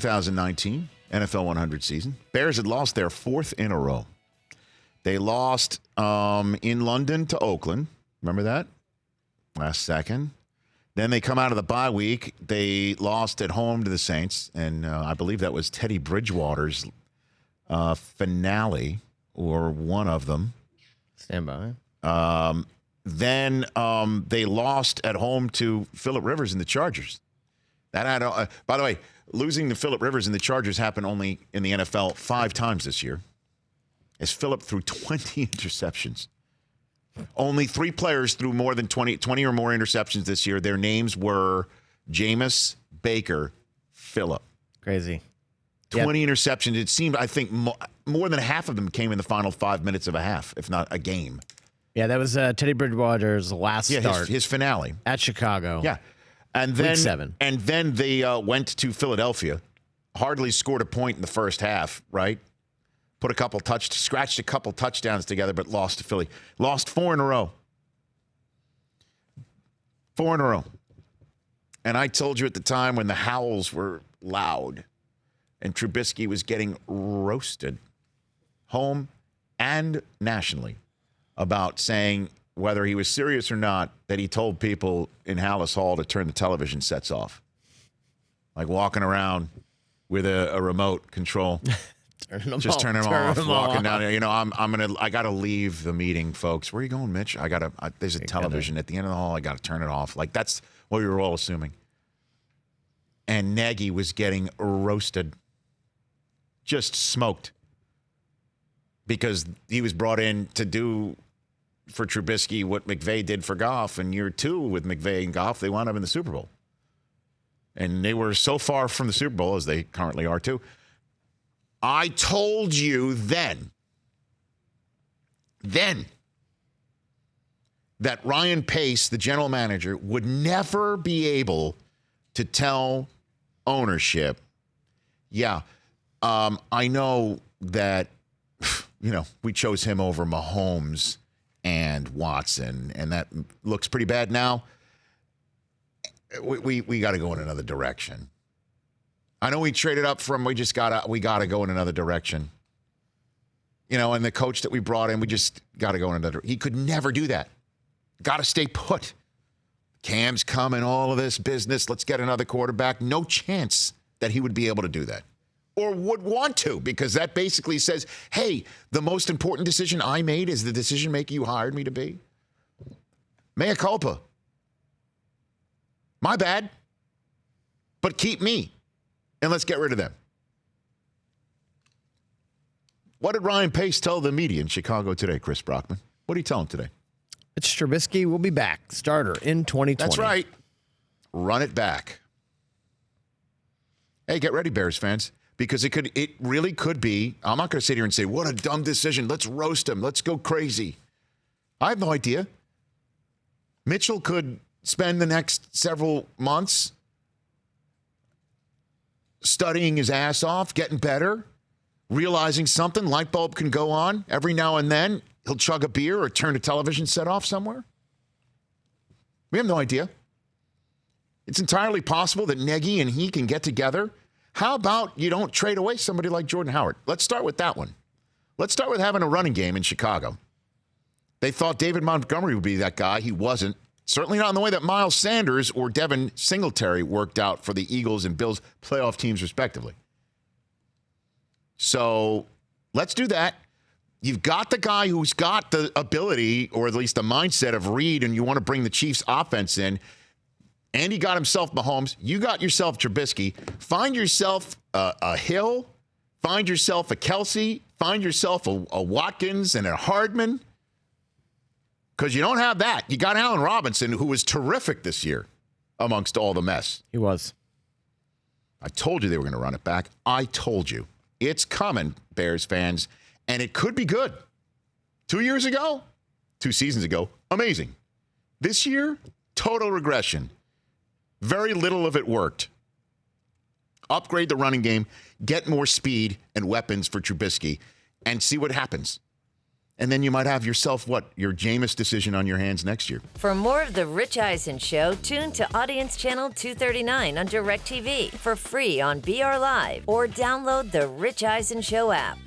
2019 NFL 100 season. Bears had lost their fourth in a row. They lost in London to Oakland. Remember that? Last second. Then they come out of the bye week. They lost at home to the Saints. And I believe that was Teddy Bridgewater's finale, or one of them. Stand by. Then they lost at home to Phillip Rivers and the Chargers. That had, by the way, losing to Phillip Rivers and the Chargers happened only in the NFL 5 times this year, as Phillip threw 20 interceptions. Only 3 players threw more than 20 or more interceptions this year. Their names were Jameis, Baker, Phillip. Crazy. 20 interceptions. It seemed, I think, more than half of them came in the final 5 minutes of a half, if not a game. Yeah, that was Teddy Bridgewater's last start. His finale. At Chicago. Yeah. And then, Week 7. And then they went to Philadelphia. Hardly scored a point in the first half, right? Scratched a couple touchdowns together, but lost to Philly. Lost 4 in a row. 4 in a row. And I told you at the time when the howls were loud and Trubisky was getting roasted, home and nationally, about saying whether he was serious or not, that he told people in Hallis Hall to turn the television sets off. Like walking around with a remote control. Turn them off, walking down there. You know, I gotta leave the meeting, folks. Where are you going, Mitch? There's a television at the end of the hall. I gotta turn it off. Like, that's what we were all assuming. And Nagy was getting roasted. Just smoked. Because he was brought in to do for Trubisky what McVay did for Goff. In year 2 with McVay and Goff, they wound up in the Super Bowl. And they were so far from the Super Bowl, as they currently are too. I told you then that Ryan Pace, the general manager, would never be able to tell ownership, I know that, we chose him over Mahomes and Watson, and that looks pretty bad now. We got to go in another direction. I know we traded up from, we got to go in another direction. And the coach that we brought in, we just got to go in another. He could never do that. Got to stay put. Cam's coming, all of this business. Let's get another quarterback. No chance that he would be able to do that. Or would want to, because that basically says, hey, the most important decision I made is the decision maker you hired me to be. Mea culpa. My bad. But keep me. And let's get rid of them. What did Ryan Pace tell the media in Chicago today, Chris Brockman? What did he tell him today? Mitch Trubisky will be back, starter in 2020. That's right. Run it back. Hey, get ready, Bears fans, because it really could be. I'm not going to sit here and say, what a dumb decision. Let's roast him. Let's go crazy. I have no idea. Mitchell could spend the next several months studying his ass off, getting better, realizing something, light bulb can go on. Every now and then, he'll chug a beer or turn a television set off somewhere. We have no idea. It's entirely possible that Nagy and he can get together. How about you don't trade away somebody like Jordan Howard? Let's start with that one. Let's start with having a running game in Chicago. They thought David Montgomery would be that guy. He wasn't. Certainly not in the way that Miles Sanders or Devin Singletary worked out for the Eagles and Bills playoff teams, respectively. So let's do that. You've got the guy who's got the ability, or at least the mindset of Reed, and you want to bring the Chiefs offense in. Andy got himself Mahomes. You got yourself Trubisky. Find yourself a Hill. Find yourself a Kelsey. Find yourself a Watkins and a Hardman. Because you don't have that. You got Allen Robinson, who was terrific this year amongst all the mess. He was. I told you they were going to run it back. I told you. It's coming, Bears fans. And it could be good. 2 years ago, 2 seasons ago, amazing. This year, total regression. Very little of it worked. Upgrade the running game, get more speed and weapons for Trubisky, and see what happens. And then you might have yourself, your Jameis decision on your hands next year. For more of The Rich Eisen Show, tune to Audience Channel 239 on DirecTV for free on BR Live or download the Rich Eisen Show app.